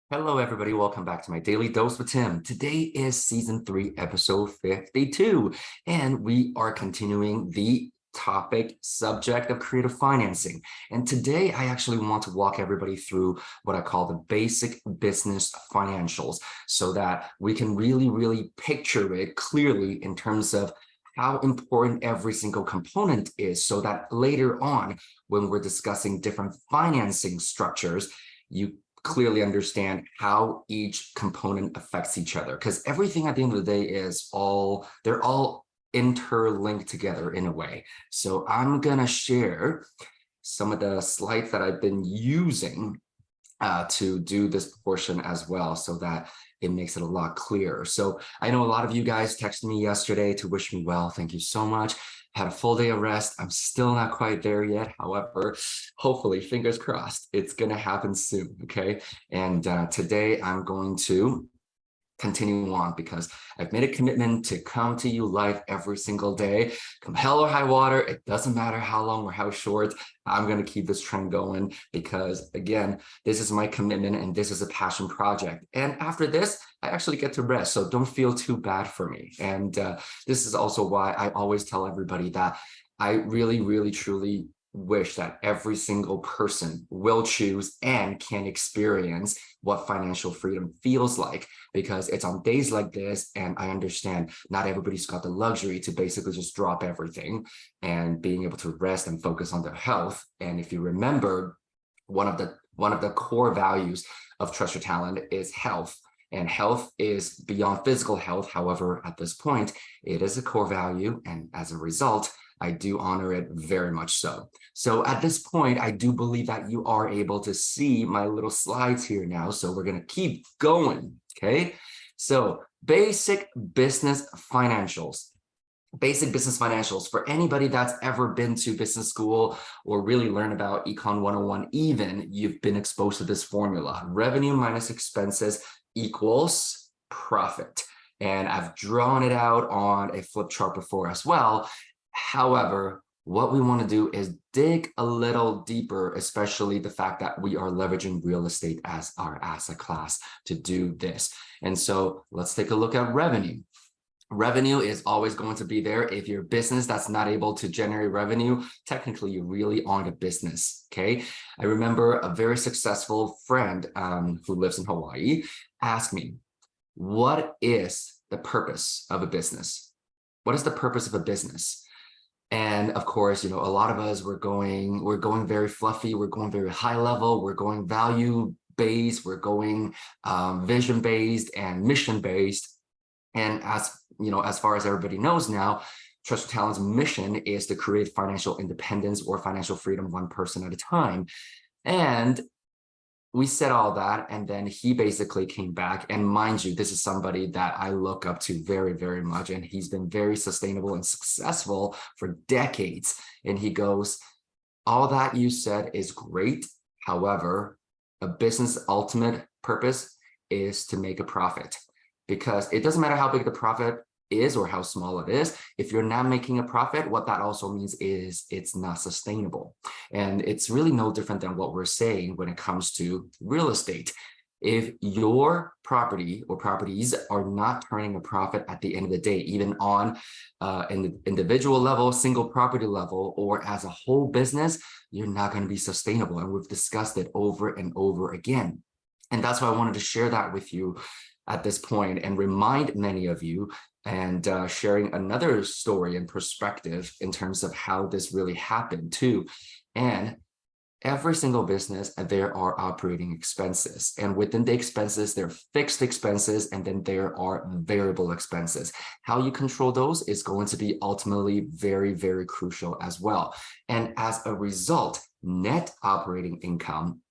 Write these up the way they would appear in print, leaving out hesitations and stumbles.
Hello, everybody. Welcome back to my Daily Dose with Tim. Today is season 3, episode 52, and we are continuing the topic subject of creative financing. And today I actually want to walk everybody through what I call the basic business financials so that we can really picture it clearly in terms of how important every single component is, so that later on, when we're discussing different financing structures, you clearly understand how each component affects each other, because everything at the end of the day is they're all interlinked together in a way. So I'm gonna share some of the slides that I've been using to do this portion as well, so that it makes it a lot clearer. So I know a lot of you guys texted me yesterday to wish me well. Thank you so much. Had a full day of rest. I'm still not quite there yet. However, hopefully, fingers crossed, it's going to happen soon. Okay. And today I'm going to continue on because I've made a commitment to come to you live every single day. Come hell or high water, it doesn't matter how long or how short, I'm going to keep this trend going because, again, this is my commitment and this is a passion project. And after this, I actually get to rest, so don't feel too bad for me. And this is also why I always tell everybody that I really, truly wish that every single person will choose and can experience what financial freedom feels like, because it's on days like this, and I understand not everybody's got the luxury to basically just drop everything and being able to rest and focus on their health. And if you remember, one of the core values of Trust Your Talent is health. And health is beyond physical health. However, at this point, it is a core value. And as a result, I do honor it very much so. So at this point, I do believe that you are able to see my little slides here now. So we're going to keep going. Okay. So basic business financials. Basic business financials for anybody that's ever been to business school or really learn about Econ 101, even you've been exposed to this formula. Revenue minus expenses equals profit. And I've drawn it out on a flip chart before as well. However, what we want to do is dig a little deeper, especially the fact that we are leveraging real estate as our asset class to do this. And so let's take a look at revenue. Revenue is always going to be there. If you're a business that's not able to generate revenue, technically you really aren't a business. Okay. I remember a very successful friend who lives in Hawaii asked me, what is the purpose of a business? What is the purpose of a business? And of course, a lot of us, we're going very fluffy. We're going very high level. We're going value based. We're going vision based and mission based. And as far as everybody knows now, Trust Your Talent's mission is to create financial independence or financial freedom one person at a time. And we said all that, and then he basically came back. And mind you, this is somebody that I look up to very much, and he's been very sustainable and successful for decades. And he goes, all that you said is great. However, a business ultimate purpose is to make a profit. Because it doesn't matter how big the profit is or how small it is. If you're not making a profit, what that also means is it's not sustainable. And it's really no different than what we're saying when it comes to real estate. If your property or properties are not turning a profit at the end of the day, even on an individual level, single property level, or as a whole business, you're not going to be sustainable. And we've discussed it over and over again. And that's why I wanted to share that with you at this point and remind many of you, and sharing another story and perspective in terms of how this really happened too. And every single business, there are operating expenses, and within the expenses, there are fixed expenses, and then there are variable expenses. How you control those is going to be ultimately very crucial as well. And as a result, net operating income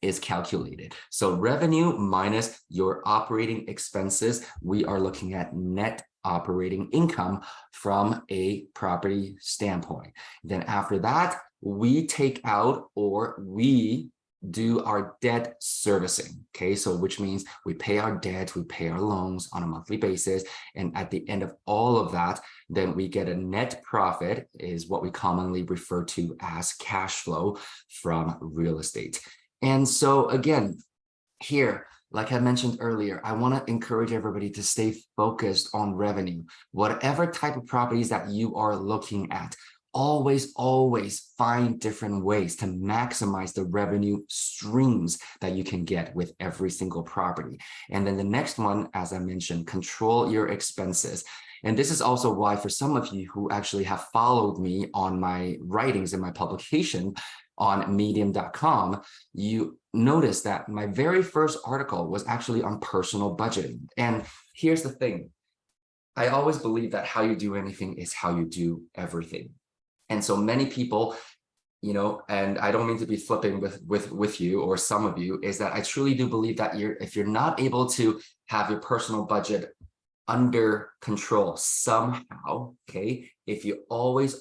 is calculated. So revenue minus your operating expenses, we are looking at net operating income from a property standpoint. Then after that, we take out, or we do our debt servicing. Okay, so which means we pay our debt, we pay our loans on a monthly basis. And at the end of all of that, then we get a net profit, is what we commonly refer to as cash flow from real estate. And so again, here, like I mentioned earlier, I want to encourage everybody to stay focused on revenue. Whatever type of properties that you are looking at, always find different ways to maximize the revenue streams that you can get with every single property. And then the next one, as I mentioned, control your expenses. And this is also why for some of you who actually have followed me on my writings and my publication on medium.com, you notice that my very first article was actually on personal budgeting. And here's the thing. I always believe that how you do anything is how you do everything. And so many people, and I don't mean to be flipping with you or some of you, is that I truly do believe that if you're not able to have your personal budget under control somehow, okay, if you always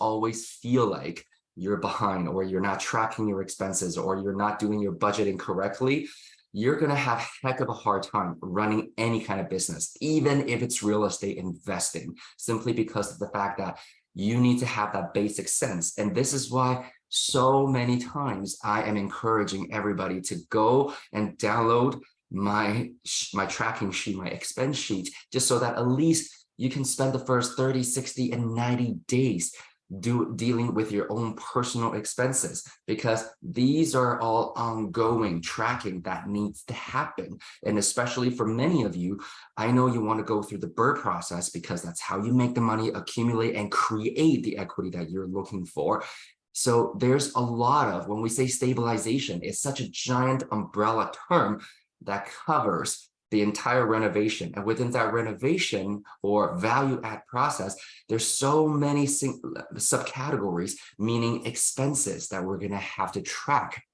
feel like you're behind or you're not tracking your expenses or you're not doing your budgeting correctly, you're going to have a heck of a hard time running any kind of business, even if it's real estate investing, simply because of the fact that you need to have that basic sense. And this is why so many times I am encouraging everybody to go and download my tracking sheet, my expense sheet, just so that at least you can spend the first 30, 60, and 90 days dealing with your own personal expenses, because these are all ongoing tracking that needs to happen. And especially for many of you, I know you want to go through the BRRRR process because that's how you make the money accumulate and create the equity that you're looking for. So there's a lot of, when we say stabilization, it's such a giant umbrella term that covers the entire renovation. And within that renovation or value add process, there's so many subcategories, meaning expenses that we're going to have to track.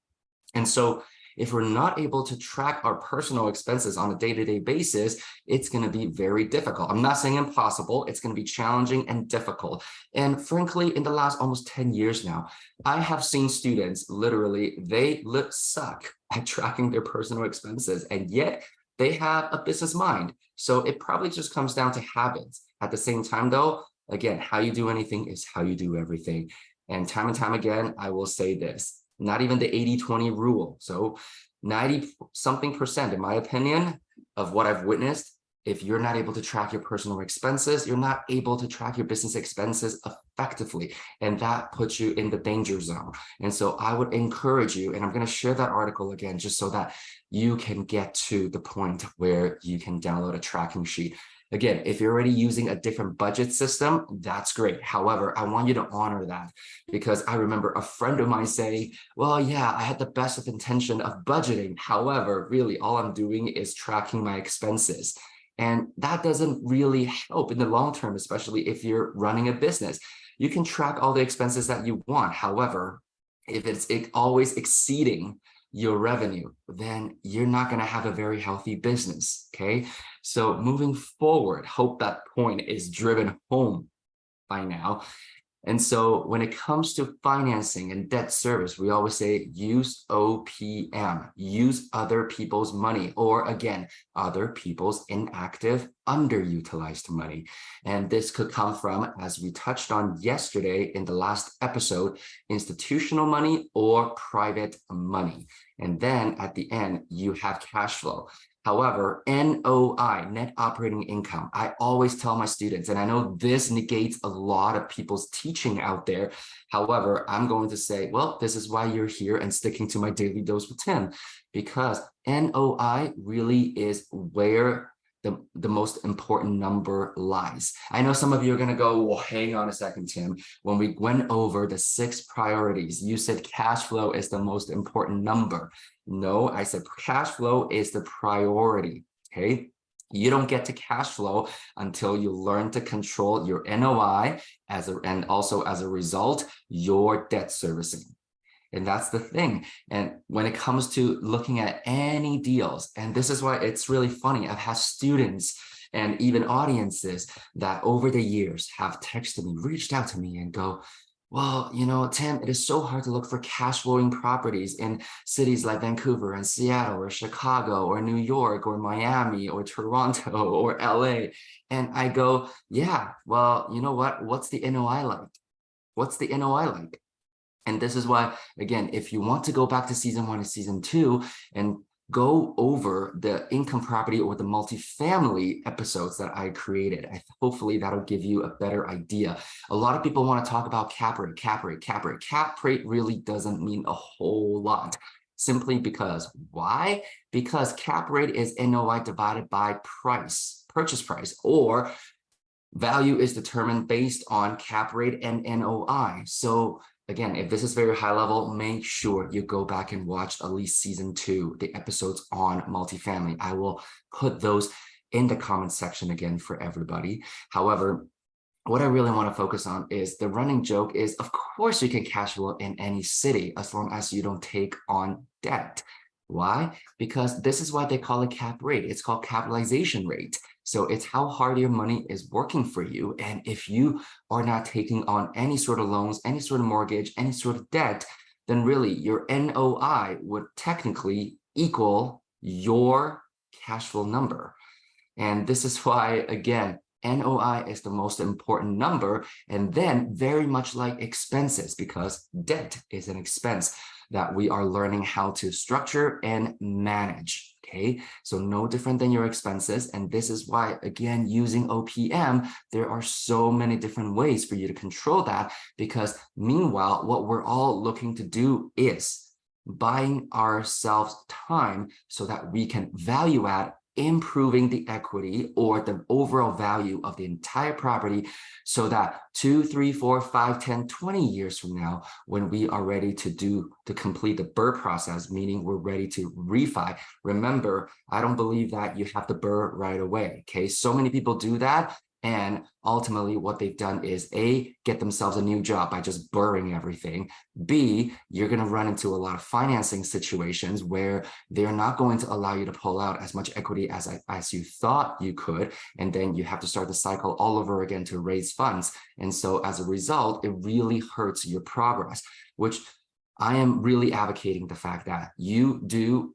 And so if we're not able to track our personal expenses on a day-to-day basis, it's going to be very difficult. I'm not saying impossible. It's going to be challenging and difficult. And frankly, in the last almost 10 years now, I have seen students literally, they suck at tracking their personal expenses, and yet they have a business mind. So it probably just comes down to habits. At the same time, though, again, how you do anything is how you do everything. And time again, I will say this, not even the 80-20 rule. So 90-something%, in my opinion, of what I've witnessed, if you're not able to track your personal expenses, you're not able to track your business expenses effectively. And that puts you in the danger zone. And so I would encourage you, and I'm going to share that article again, just so that you can get to the point where you can download a tracking sheet. Again, if you're already using a different budget system, that's great. However, I want you to honor that, because I remember a friend of mine saying, well, yeah, I had the best of intention of budgeting. However, really all I'm doing is tracking my expenses. And that doesn't really help in the long term, especially if you're running a business. You can track all the expenses that you want. However, if it's always exceeding your revenue, then you're not going to have a very healthy business. Okay. So moving forward, hope that point is driven home by now. And so when it comes to financing and debt service, we always say use OPM, use other people's money, or again, other people's inactive, underutilized money. And this could come from, as we touched on yesterday in the last episode, institutional money or private money. And then at the end, you have cash flow. However, NOI, net operating income, I always tell my students, and I know this negates a lot of people's teaching out there. However, I'm going to say, well, this is why you're here and sticking to my daily dose with Tim, because NOI really is where the most important number lies. I know some of you are going to go, well, hang on a second, Tim. When we went over the 6 priorities, you said cash flow is the most important number. No, I said cash flow is the priority, okay? You don't get to cash flow until you learn to control your NOI and also as a result, your debt servicing. And that's the thing. And when it comes to looking at any deals, and this is why it's really funny, I've had students and even audiences that over the years have texted me, reached out to me and go, well, Tim, it is so hard to look for cash flowing properties in cities like Vancouver and Seattle or Chicago or New York or Miami or Toronto or LA. And I go, yeah, well, you know what? What's the NOI like? What's the NOI like? And this is why, again, if you want to go back to season 1 and season 2 and go over the income property or the multifamily episodes that I created. Hopefully that'll give you a better idea. A lot of people want to talk about cap rate, cap rate, cap rate. Cap rate really doesn't mean a whole lot. Simply because, why? Because cap rate is NOI divided by price, purchase price, or value is determined based on cap rate and NOI. So again, if this is very high level, make sure you go back and watch at least season 2, the episodes on multifamily. I will put those in the comment section again for everybody. However, what I really want to focus on is the running joke is, of course, you can cash flow in any city as long as you don't take on debt. Why? Because this is why they call it cap rate. It's called capitalization rate. So it's how hard your money is working for you. And if you are not taking on any sort of loans, any sort of mortgage, any sort of debt, then really your NOI would technically equal your cash flow number. And this is why, again, NOI is the most important number, and then very much like expenses, because debt is an expense that we are learning how to structure and manage. Okay, so no different than your expenses. And this is why, again, using OPM, there are so many different ways for you to control that, because meanwhile, what we're all looking to do is buying ourselves time so that we can value add, improving the equity or the overall value of the entire property, so that 2, 3, 4, 5, 10, 20 years from now, when we are ready to complete the BRRRR process, meaning we're ready to refi. Remember, I don't believe that you have to BRRRR right away. Okay, so many people do that. And ultimately what they've done is A, get themselves a new job by just BRRRRing everything. B, you're going to run into a lot of financing situations where they're not going to allow you to pull out as much equity as you thought you could. And then you have to start the cycle all over again to raise funds. And so as a result, it really hurts your progress, which I am really advocating the fact that you do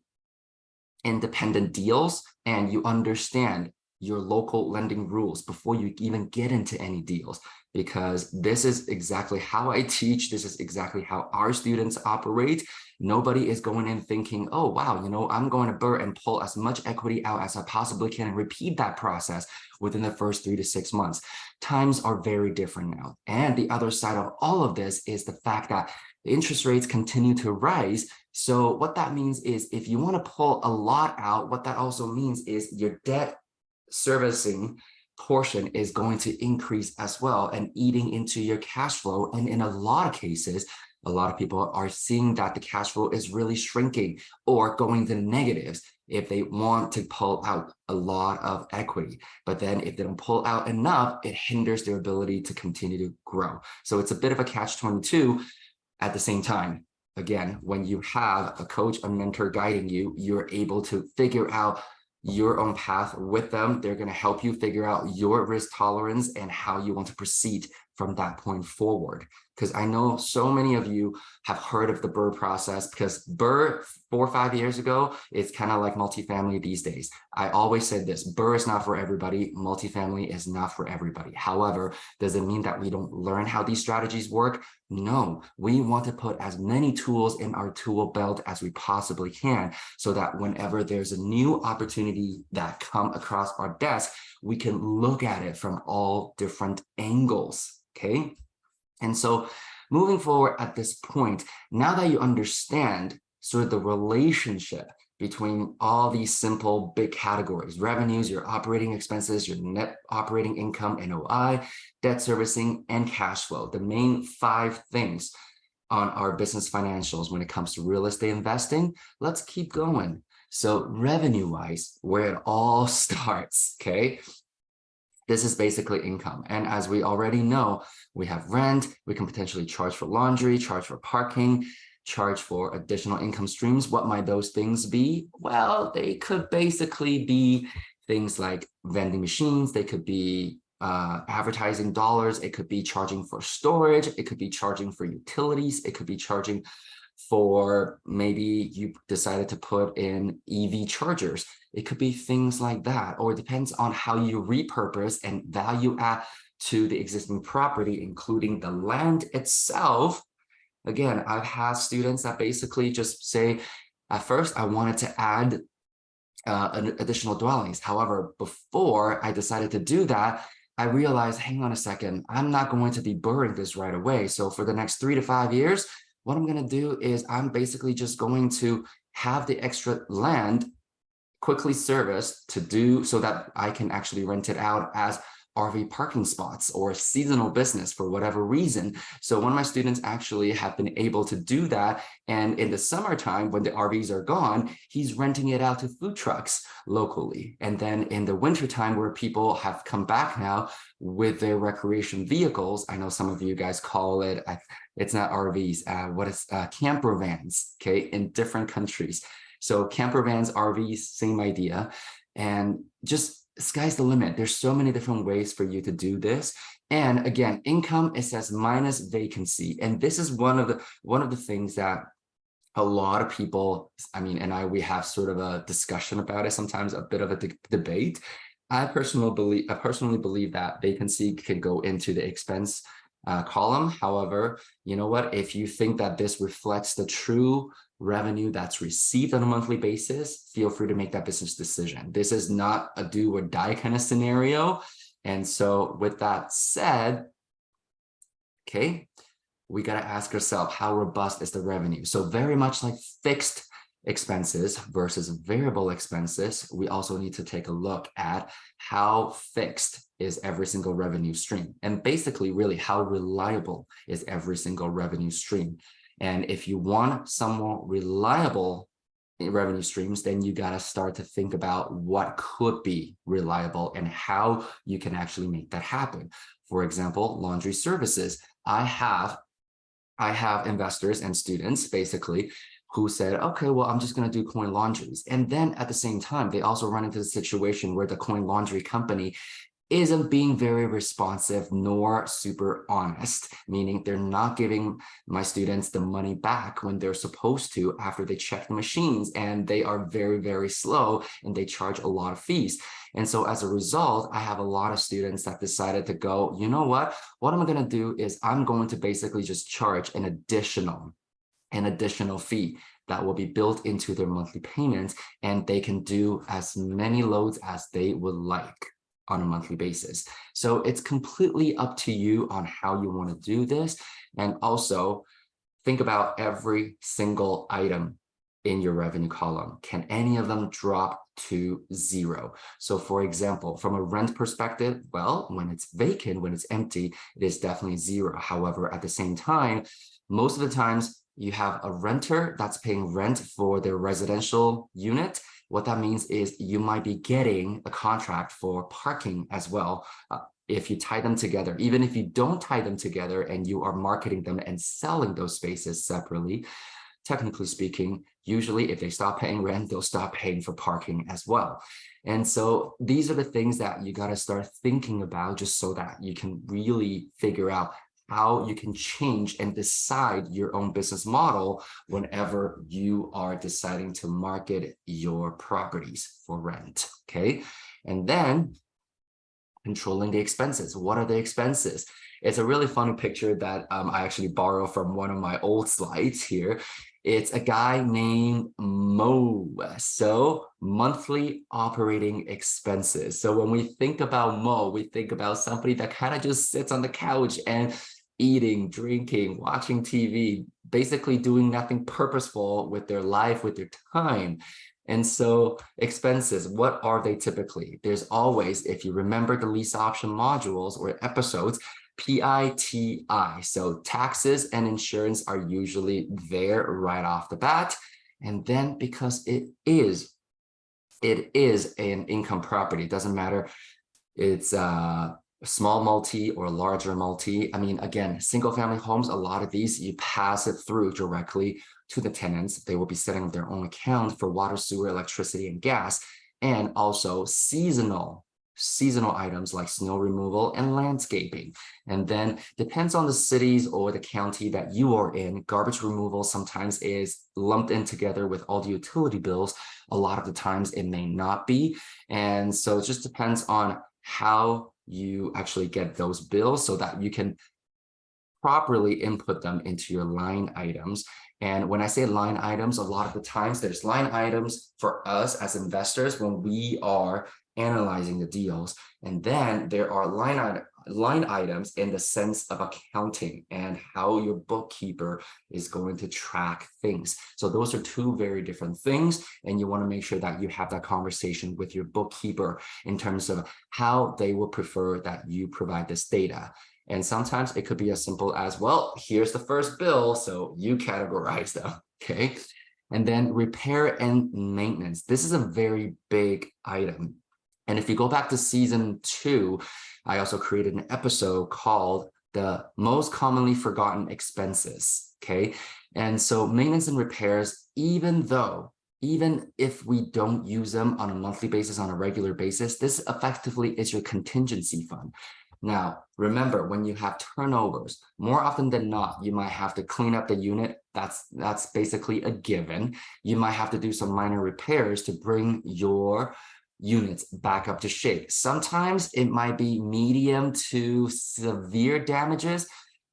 independent deals and you understand your local lending rules before you even get into any deals, because this is exactly how I teach. This is exactly how our students operate. Nobody is going in thinking, oh, wow, you know, I'm going to BRRRR and pull as much equity out as I possibly can and repeat that process within the first 3 to 6 months. Times are very different now. And the other side of all of this is the fact that the interest rates continue to rise. So what that means is if you want to pull a lot out, what that also means is your debt servicing portion is going to increase as well and eating into your cash flow. And in a lot of cases, a lot of people are seeing that the cash flow is really shrinking or going to the negatives if they want to pull out a lot of equity. But then if they don't pull out enough, it hinders their ability to continue to grow. So it's a bit of a catch-22 at the same time. Again, when you have a coach, a mentor guiding you, you're able to figure out your own path with them. They're going to help you figure out your risk tolerance and how you want to proceed from that point forward. Because I know so many of you have heard of the BRRRR process, because BRRRR 4 or 5 years ago, it's kind of like multifamily these days. I always said this: BRRRR is not for everybody. Multifamily is not for everybody. However, does it mean that we don't learn how these strategies work? No, we want to put as many tools in our tool belt as we possibly can, so that whenever there's a new opportunity that come across our desk, we can look at it from all different angles. Okay. And so moving forward at this point, now that you understand sort of the relationship between all these simple big categories: revenues, your operating expenses, your net operating income, NOI, debt servicing, and cash flow, the main 5 things on our business financials when it comes to real estate investing, let's keep going. So revenue-wise, where it all starts, okay? This is basically income. And as we already know, we have rent, we can potentially charge for laundry, charge for parking, charge for additional income streams. What might those things be? Well, they could basically be things like vending machines. They could be advertising dollars. It could be charging for storage. It could be charging for utilities. It could be charging for, maybe you decided to put in EV chargers. It could be things like that, or it depends on how you repurpose and value add to the existing property, including the land itself. Again, I've had students that basically just say, At first, I wanted to add additional dwellings. However, before I decided to do that, I realized, hang on a second, I'm not going to be burning this right away. So for the next 3 to 5 years, what I'm going to do is I'm basically just going to have the extra land quickly serviced to do so that I can actually rent it out as RV parking spots or seasonal business for whatever reason. So one of my students actually have been able to do that. And in the summertime, when the RVs are gone, he's renting it out to food trucks locally. And then in the wintertime, where people have come back now with their recreation vehicles, I know some of you guys call it, it's not RVs, what is camper vans, okay, in different countries. So camper vans, RVs, same idea. And just sky's the limit. There's so many different ways for you to do this. And again, income, it says minus vacancy. And this is one of the things that a lot of people, I mean, we have sort of a discussion about it, sometimes a bit of a debate. I personally believe that vacancy can go into the expense column. However, you know what? If you think that this reflects the true revenue that's received on a monthly basis, feel free to make that business decision. This is not a do or die kind of scenario. And so with that said, okay, we got to ask ourselves, how robust is the revenue? So very much like fixed expenses versus variable expenses, we also need to take a look at how fixed is every single revenue stream. And basically, really, how reliable is every single revenue stream? And if you want somewhat reliable revenue streams, then you got to start to think about what could be reliable and how you can actually make that happen. For example, laundry services. I have investors and students basically who said, okay, well, I'm just going to do coin laundries. And then at the same time, they also run into the situation where the coin laundry company isn't being very responsive nor super honest, meaning they're not giving my students the money back when they're supposed to after they check the machines, and they are very, very slow and they charge a lot of fees. And so as a result, I have a lot of students that decided to go, you know what I'm going to do is I'm going to basically just charge an additional fee that will be built into their monthly payments, and they can do as many loads as they would like on a monthly basis. So it's completely up to you on how you want to do this. And also think about every single item in your revenue column. Can any of them drop to zero? So for example, from a rent perspective, well, when it's vacant, when it's empty, it is definitely zero. However, at the same time, most of the times you have a renter that's paying rent for their residential unit. What that means is you might be getting a contract for parking as well. If you tie them together, even if you don't tie them together and you are marketing them and selling those spaces separately, technically speaking, usually if they stop paying rent, they'll stop paying for parking as well. And so these are the things that you got to start thinking about, just so that you can really figure out how you can change and decide your own business model whenever you are deciding to market your properties for rent, okay? And then controlling the expenses. What are the expenses? It's a really funny picture that I actually borrow from one of my old slides here. It's a guy named Mo. So monthly operating expenses. So when we think about Mo, we think about somebody that kind of just sits on the couch and eating, drinking, watching TV, basically doing nothing purposeful with their life, with their time. And so expenses, what are they typically? There's always, if you remember the lease option modules or episodes, PITI. So taxes and insurance are usually there right off the bat. And then because it is an income property, it doesn't matter, it's small multi or larger multi. I mean, again, single family homes, a lot of these, you pass it through directly to the tenants. They will be setting up their own account for water, sewer, electricity, and gas, and also seasonal items like snow removal and landscaping. And then depends on the cities or the county that you are in, garbage removal sometimes is lumped in together with all the utility bills. A lot of the times it may not be. And so it just depends on how you actually get those bills so that you can properly input them into your line items. And when I say line items, a lot of the times there's line items for us as investors when we are analyzing the deals. And then there are line items in the sense of accounting and how your bookkeeper is going to track things. So those are two very different things. And you want to make sure that you have that conversation with your bookkeeper in terms of how they will prefer that you provide this data. And sometimes it could be as simple as, well, here's the first bill, so you categorize them, okay? And then repair and maintenance. This is a very big item. And if you go back to season 2, I also created an episode called The Most Commonly Forgotten Expenses, okay? And so maintenance and repairs, even if we don't use them on a monthly basis, on a regular basis, this effectively is your contingency fund. Now, remember, when you have turnovers, more often than not, you might have to clean up the unit. That's basically a given. You might have to do some minor repairs to bring your units back up to shape. Sometimes it might be medium to severe damages.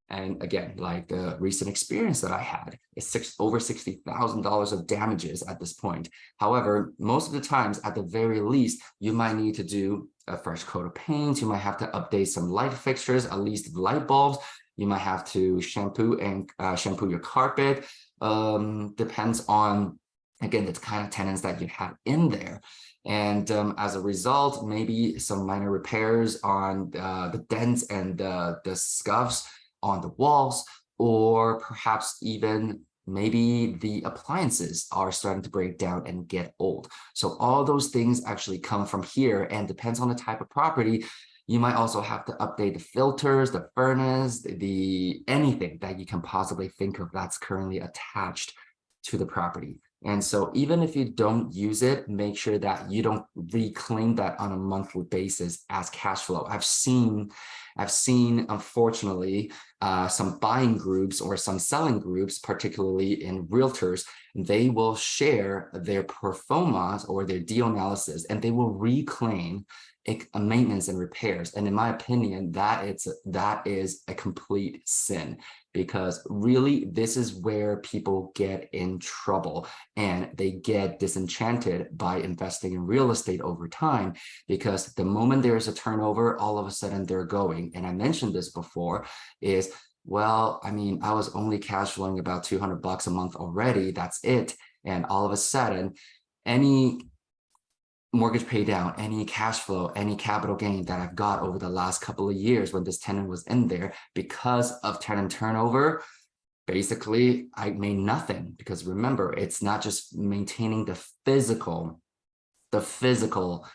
And again, like the recent experience that I had, it's over $60,000 of damages at this point. However, most of the times, at the very least, you might need to do a fresh coat of paint. You might have to update some light fixtures, at least light bulbs. You might have to shampoo your carpet. Depends on, again, the kind of tenants that you have in there. And as a result, maybe some minor repairs on the dents and the scuffs on the walls, or perhaps even maybe the appliances are starting to break down and get old. So all those things actually come from here, and depends on the type of property. You might also have to update the filters, the furnace, anything that you can possibly think of that's currently attached to the property. And so even if you don't use it, make sure that you don't reclaim that on a monthly basis as cash flow. I've seen, unfortunately, some buying groups or some selling groups, particularly in realtors, they will share their pro formas or their deal analysis, and they will reclaim maintenance and repairs. And in my opinion, that is a complete sin, because really this is where people get in trouble and they get disenchanted by investing in real estate over time, because the moment there's a turnover, all of a sudden they're going. And I mentioned this before, is, well, I mean, I was only cash flowing about $200 a month already. That's it. And all of a sudden, any mortgage pay down, any cash flow, any capital gain that I've got over the last couple of years when this tenant was in there, because of tenant turnover, basically I made nothing. Because remember, it's not just maintaining the physical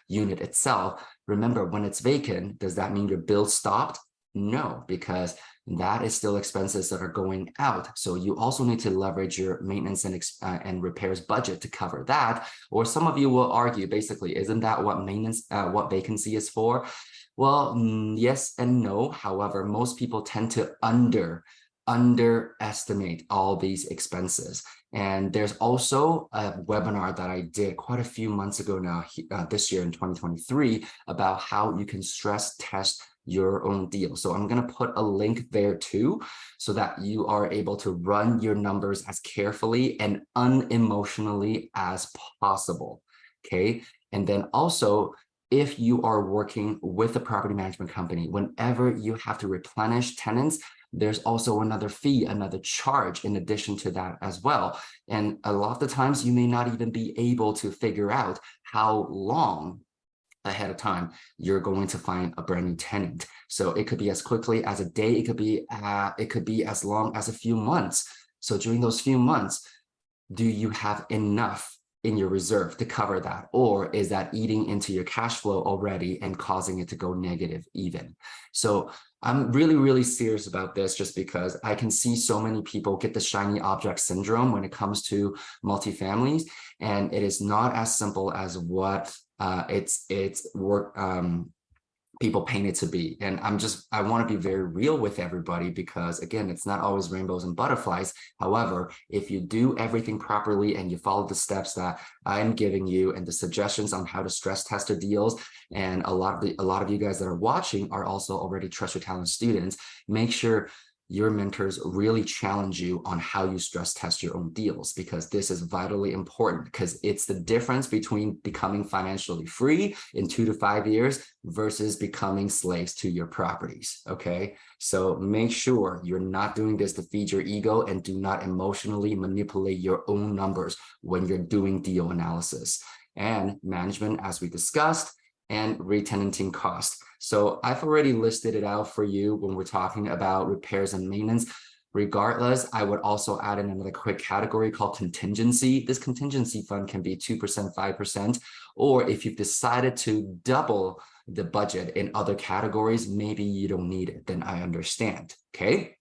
unit itself. Remember, when it's vacant, does that mean your bill stopped? No, because that is still expenses that are going out. So you also need to leverage your maintenance and repairs budget to cover that. Or some of you will argue, basically, isn't that what what vacancy is for? Well, yes and no. However, most people tend to underestimate all these expenses. And there's also a webinar that I did quite a few months ago now, this year in 2023, about how you can stress test your own deal. So I'm going to put a link there too, so that you are able to run your numbers as carefully and unemotionally as possible. Okay. And then also, if you are working with a property management company, whenever you have to replenish tenants, there's also another fee, another charge in addition to that as well. And a lot of the times you may not even be able to figure out how long ahead of time you're going to find a brand new tenant. So it could be as quickly as a day, it could be as long as a few months. So during those few months, do you have enough in your reserve to cover that? Or is that eating into your cash flow already and causing it to go negative even? So I'm really, really serious about this, just because I can see so many people get the shiny object syndrome when it comes to multifamilies. And it is not as simple as what people paint it to be. And I want to be very real with everybody, because again, it's not always rainbows and butterflies. However, if you do everything properly and you follow the steps that I am giving you and the suggestions on how to stress test the deals, and a lot of you guys that are watching are also already Trust Your Talent students, make sure your mentors really challenge you on how you stress test your own deals, because this is vitally important, because it's the difference between becoming financially free in 2 to 5 years versus becoming slaves to your properties. Okay, so make sure you're not doing this to feed your ego, and do not emotionally manipulate your own numbers when you're doing deal analysis. And management, as we discussed, and re-tenanting cost. So I've already listed it out for you when we're talking about repairs and maintenance. Regardless, I would also add in another quick category called contingency. This contingency fund can be 2%, 5%, or if you've decided to double the budget in other categories, maybe you don't need it, then I understand, okay?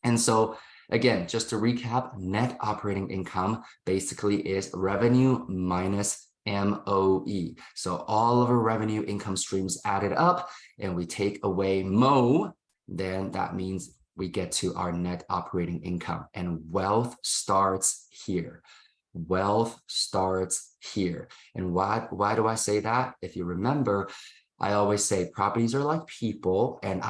And so again, just to recap, net operating income basically is revenue minus MOE. So all of our revenue income streams added up, and we take away MO, then that means we get to our net operating income. And wealth starts here. Wealth starts here. And why do I say that? If you remember, I always say properties are like people, and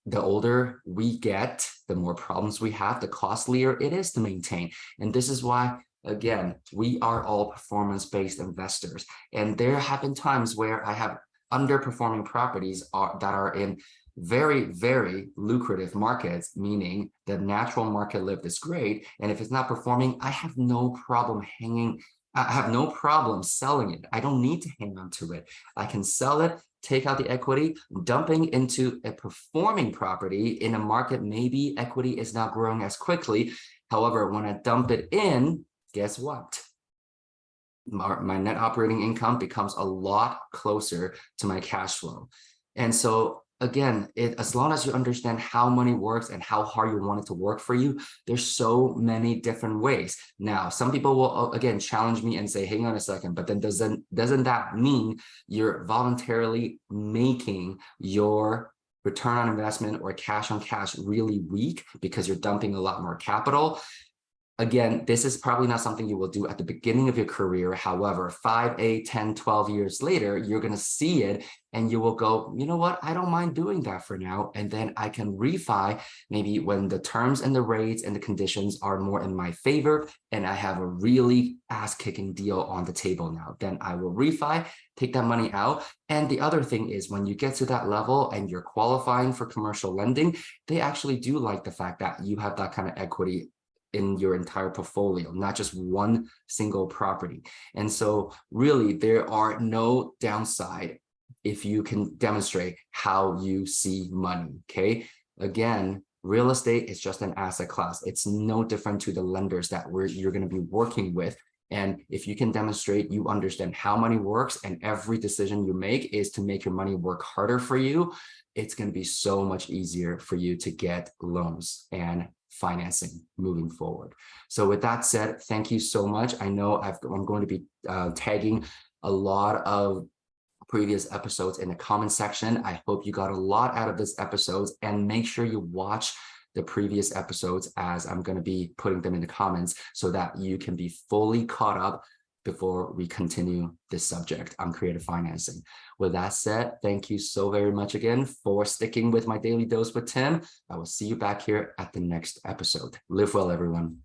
the older we get, the more problems we have, the costlier it is to maintain. And this is why, again, we are all performance-based investors. And there have been times where I have underperforming properties that are in very, very lucrative markets, meaning the natural market lift is great. And if it's not performing, I have no problem selling it. I don't need to hang on to it. I can sell it, take out the equity, dumping into a performing property in a market, maybe equity is not growing as quickly. However, when I dump it in, guess what? My net operating income becomes a lot closer to my cash flow. And so again, as long as you understand how money works and how hard you want it to work for you, there's so many different ways. Now, some people will again challenge me and say, hang on a second, but then doesn't that mean you're voluntarily making your return on investment or cash on cash really weak because you're dumping a lot more capital? Again, this is probably not something you will do at the beginning of your career. However, 5, 8, 10, 12 years later, you're going to see it and you will go, you know what, I don't mind doing that for now. And then I can refi maybe when the terms and the rates and the conditions are more in my favor and I have a really ass-kicking deal on the table now. Then I will refi, take that money out. And the other thing is when you get to that level and you're qualifying for commercial lending, they actually do like the fact that you have that kind of equity in your entire portfolio, not just one single property. And so really there are no downside if you can demonstrate how you see money, okay? Again, real estate is just an asset class. It's no different to the lenders that you're going to be working with. And if you can demonstrate you understand how money works and every decision you make is to make your money work harder for you, it's going to be so much easier for you to get loans and financing moving forward. So with that said, thank you so much. I know I'm going to be tagging a lot of previous episodes in the comment section. I hope you got a lot out of this episode, and make sure you watch the previous episodes as I'm going to be putting them in the comments so that you can be fully caught up before we continue this subject on creative financing. With that said, thank you so very much again for sticking with my Daily Dose with Tim. I will see you back here at the next episode. Live well, everyone.